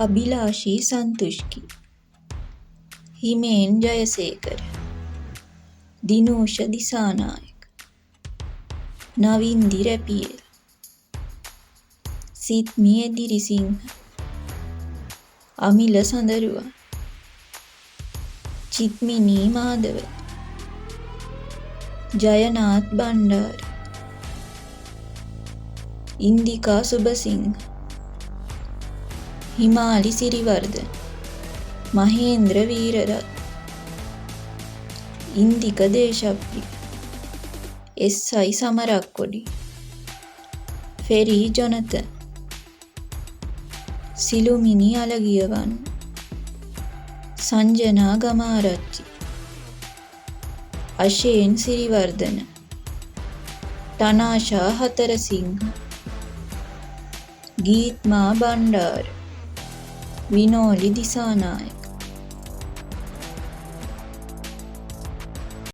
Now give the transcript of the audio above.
අභිලාෂී සන්තුෂ්කි, හිමේන් Jayasekara, දිනූෂ Dissanayake, නවින්දි රැපියල්, සිත්මි Edirisinghe, Amila Sandaruwan, චිත්මිනී Madhava, ජයනාත් Bandara, Indika Subasinghe, Himali Siriwardena, Mahendra වීරරත්, Indika Deshapriya, එස්.අයි. සමරක්කොඩි, ferry Jonathan, සිළුමිණි Alagiyawanna, සංජනා ගමාරච්චි, Ashen Siriwardena, ටනාෂා හතරසිංහ, ගීත්මා Bandara, විනෝලි Dissanayake,